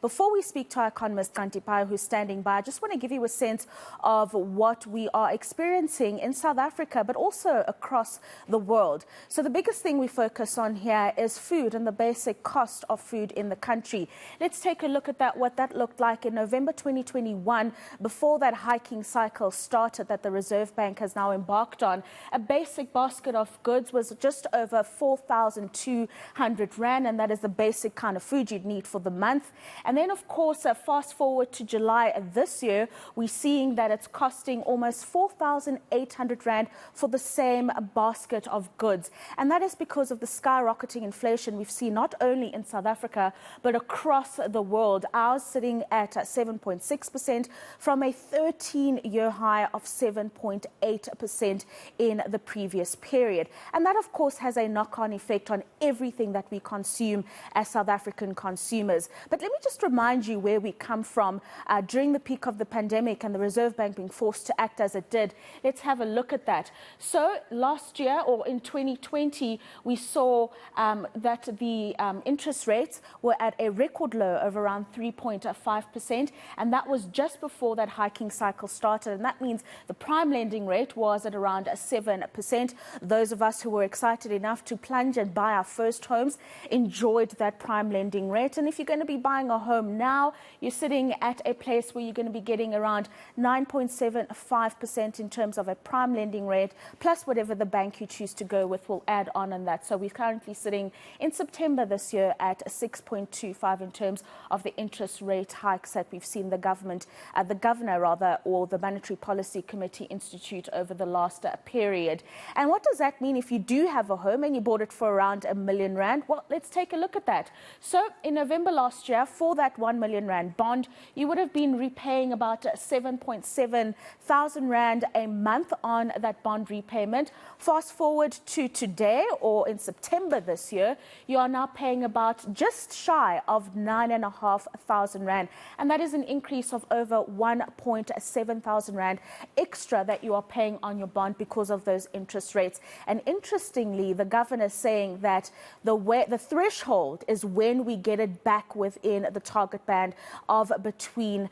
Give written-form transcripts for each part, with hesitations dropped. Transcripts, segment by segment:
before we speak to our economist, Xhanti Payi, who's standing by, I just want to give you a sense of what we are experiencing in South Africa, but also across the world. So the biggest thing we focus on here is food and the basic cost of food in the country. Let's take a look at that, what that looked like in November 2021, before that hiking cycle started that the Reserve Bank has now embarked on. A basic basket of goods was just over 4,200 Rand, and that is the basic kind of food you'd need for the month. And then, of course, fast forward to July this year, we're seeing that it's costing almost 4,800 Rand for the same basket of goods. And that is because of the skyrocketing inflation we've seen not only in South Africa, but across the world. Ours sitting at 7.6% from a 13-year high of 7.8% in the previous period. And that, of course, has a knock-on effect on everything that we consume as South African consumers. But let me just remind you where we come from during the peak of the pandemic and the Reserve Bank being forced to act as it did. Let's have a look at that. So last year, or in 2020, we saw that the interest rates were at a record low of around 3.5%, and that was just before that hiking cycle started. And that means the prime lending rate was at around 7%. Those of us who were excited enough to plunge and buy our first homes enjoyed that prime lending rate. And if you're going to be buying a home now, you're sitting at a place where you're going to be getting around 9.75% in terms of a prime lending rate, plus whatever the bank you choose to go with will add on that. So we're currently sitting in September this year at 6.25 in terms of the interest rate hikes that we've seen the governor or the Monetary Policy Committee institute over the last period. And what does that mean if you do have a home and you bought it for around R1 million? Well, let's take a look at that. So in November last year, for that R1 million bond, you would have been repaying about 7.7 thousand Rand a month on that bond repayment. Fast forward to today, or in September this year, you are now paying about just shy of 9,500 Rand. And that is an increase of over 1.7 thousand Rand extra that you are paying on your bond because of those interest rates. And interestingly, the governor is saying that the threshold is when we get it back within the target band of between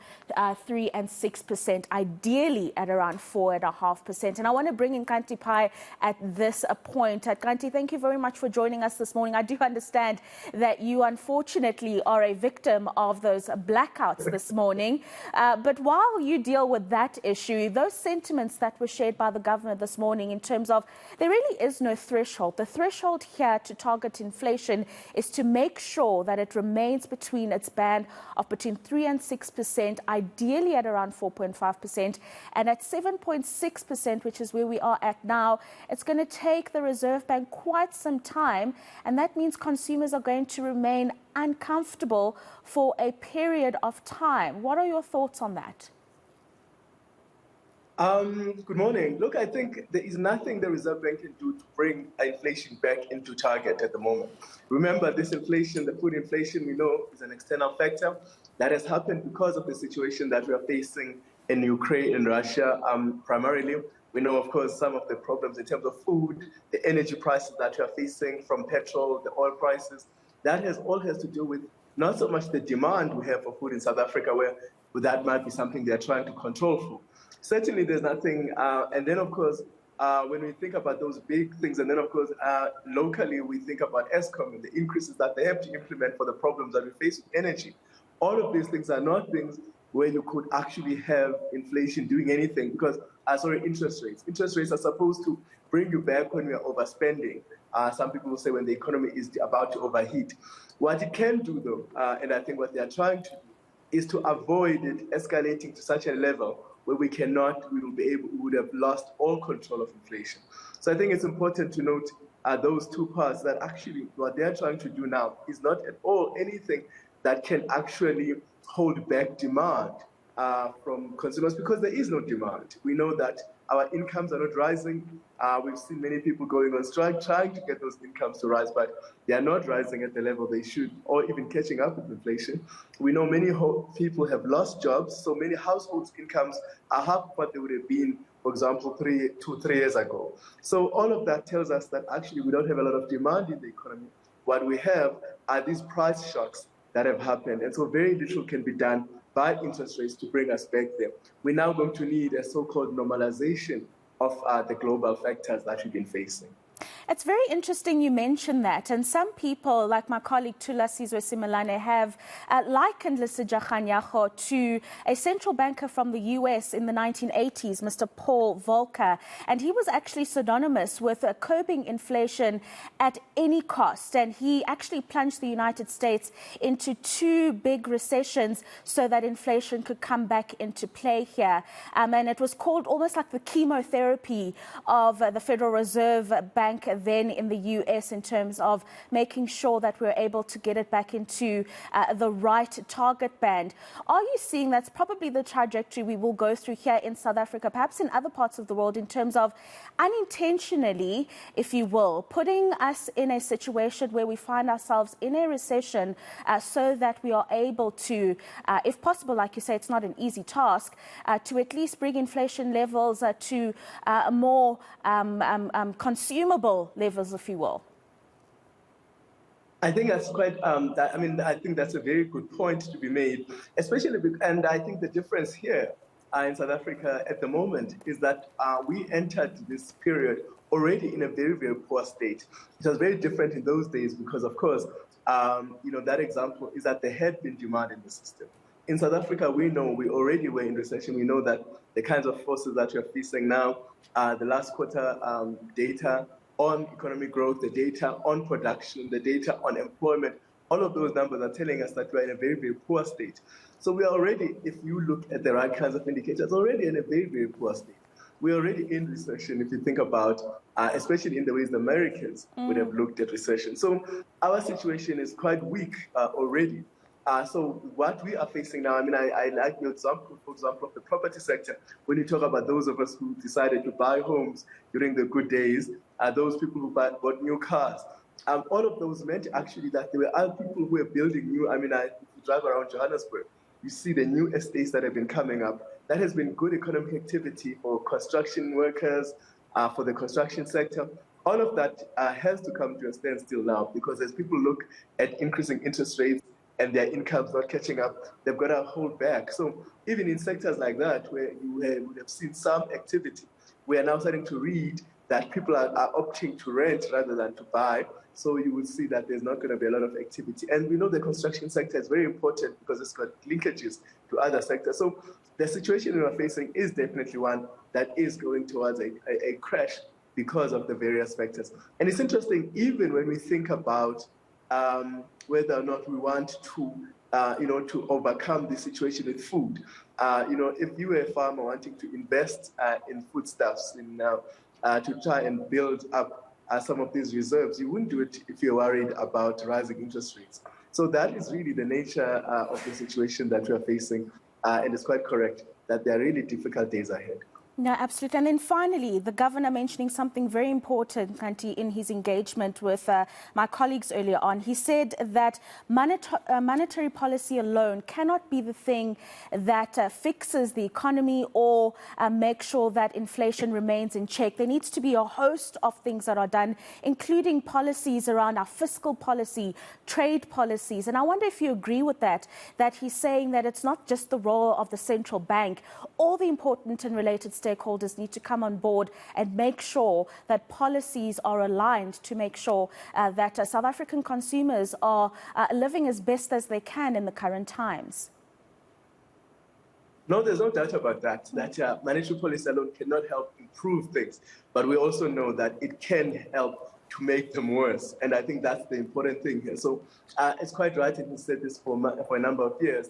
3 and 6%, ideally at around 4.5%. And I want to bring in Xhanti Payi at this point. Xhanti, thank you very much for joining us this morning. I do understand that you unfortunately are a victim of those blackouts this morning. But while you deal with that issue, those sentiments that were shared by the governor this morning in terms of there really is no threshold. The threshold here to target inflation is to make sure that it remains between its band of between 3 and 6%, ideally at around 4.5%, and at 7.6%, which is where we are at now. It's going to take the Reserve Bank quite some time, and that means consumers are going to remain uncomfortable for a period of time. What are your thoughts on that? Good morning. Look, I think there is nothing the Reserve Bank can do to bring inflation back into target at the moment. Remember, this inflation, the food inflation, we know is an external factor that has happened because of the situation that we are facing in Ukraine and Russia, primarily. We know, of course, some of the problems in terms of food, the energy prices that we are facing from petrol, the oil prices. That all has to do with not so much the demand we have for food in South Africa, where that might be something they're trying to control for. Certainly, there's nothing. And then, of course, when we think about those big things, and then, of course, locally, we think about Eskom and the increases that they have to implement for the problems that we face with energy. All of these things are not things where you could actually have inflation doing anything because, interest rates. Interest rates are supposed to bring you back when we are overspending. Some people will say when the economy is about to overheat. What it can do, though, and I think what they are trying to do, is to avoid it escalating to such a level where we would have lost all control of inflation. So I think it's important to note those two parts, that actually what they're trying to do now is not at all anything that can actually hold back demand from consumers, because there is no demand. We know that our incomes are not rising. We've seen many people going on strike trying to get those incomes to rise, but they are not rising at the level they should, or even catching up with inflation. We know many people have lost jobs, so many households' incomes are half of what they would have been, for example, 3 years ago. So all of that tells us that actually we don't have a lot of demand in the economy. What we have are these price shocks that have happened. And so very little can be done by interest rates to bring us back there. We're now going to need a so-called normalization of the global factors that we've been facing. It's very interesting you mentioned that. And some people, like my colleague Tula Sizwe Simelane, have likened Lesetja Kganyago to a central banker from the US in the 1980s, Mr. Paul Volcker. And he was actually synonymous with curbing inflation at any cost. And he actually plunged the United States into 2 big recessions so that inflation could come back into play here. And it was called almost like the chemotherapy of the Federal Reserve Bank then in the US in terms of making sure that we're able to get it back into the right target band. Are you seeing that's probably the trajectory we will go through here in South Africa, perhaps in other parts of the world, in terms of unintentionally, if you will, putting us in a situation where we find ourselves in a recession so that we are able to, if possible, like you say, it's not an easy task, to at least bring inflation levels to more consumable levels, if you will? I think that's quite, I think that's a very good point to be made, especially, and I think the difference here in South Africa at the moment is that we entered this period already in a very, very poor state. It was very different in those days because, of course, that example is that there had been demand in the system. In South Africa, we know we already were in recession. We know that the kinds of forces that we're facing now, the last quarter data on economic growth, the data on production, the data on employment, all of those numbers are telling us that we're in a very, very poor state. So we are already, if you look at the right kinds of indicators, already in a very, very poor state. We're already in recession if you think about, especially in the ways the Americans would have looked at recession. So our situation is quite weak already. So what we are facing now, I like your example, for example, of the property sector. When you talk about those of us who decided to buy homes during the good days, those people who bought new cars, all of those meant actually that there were other people who were building new, if you drive around Johannesburg, you see the new estates that have been coming up. That has been good economic activity for construction workers, for the construction sector. All of that has to come to a standstill now because as people look at increasing interest rates, and their incomes not catching up, they've got to hold back. So even in sectors like that, where you would have seen some activity, we are now starting to read that people are opting to rent rather than to buy. So you will see that there's not going to be a lot of activity. And we know the construction sector is very important because it's got linkages to other sectors. So the situation we are facing is definitely one that is going towards a crash because of the various factors. And it's interesting, even when we think about whether or not we want to, to overcome the situation with food. If you were a farmer wanting to invest in foodstuffs, to try and build up some of these reserves, you wouldn't do it if you're worried about rising interest rates. So that is really the nature of the situation that we are facing. And it's quite correct that there are really difficult days ahead. No, absolutely. And then finally, the governor mentioning something very important, Xhanti, in his engagement with my colleagues earlier on. He said that monetary policy alone cannot be the thing that fixes the economy or makes sure that inflation remains in check. There needs to be a host of things that are done, including policies around our fiscal policy, trade policies. And I wonder if you agree with that he's saying that it's not just the role of the central bank. All the important and related stakeholders need to come on board and make sure that policies are aligned to make sure that South African consumers are living as best as they can in the current times. No, there's no doubt about that, monetary policy alone cannot help improve things. But we also know that it can help to make them worse. And I think that's the important thing here. So it's quite right, and he said this for a number of years,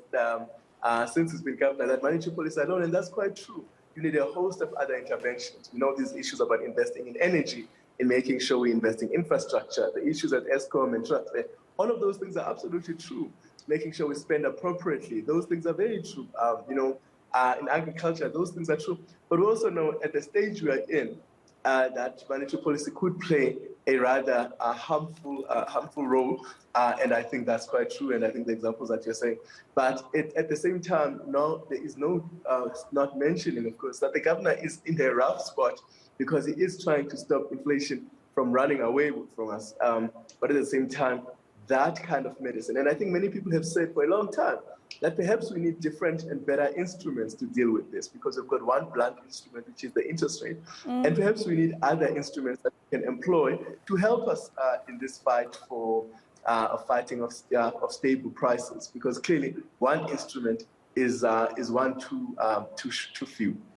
since he's been governor, that monetary policy alone, and that's quite true. You need a host of other interventions. We know these issues about investing in energy, in making sure we invest in infrastructure, the issues at Eskom and Transnet. All of those things are absolutely true. Making sure we spend appropriately, those things are very true. In agriculture, those things are true. But we also know at the stage we are in, that monetary policy could play a rather harmful role, and I think that's quite true, and I think the examples that you're saying. But at the same time, no, there is no not mentioning, of course, that the governor is in a rough spot because he is trying to stop inflation from running away from us, but at the same time, that kind of medicine. And I think many people have said for a long time that perhaps we need different and better instruments to deal with this, because we've got one blunt instrument, which is the interest rate, and perhaps we need other instruments that we can employ to help us in this fight for fighting of stable prices, because clearly one instrument is one too few.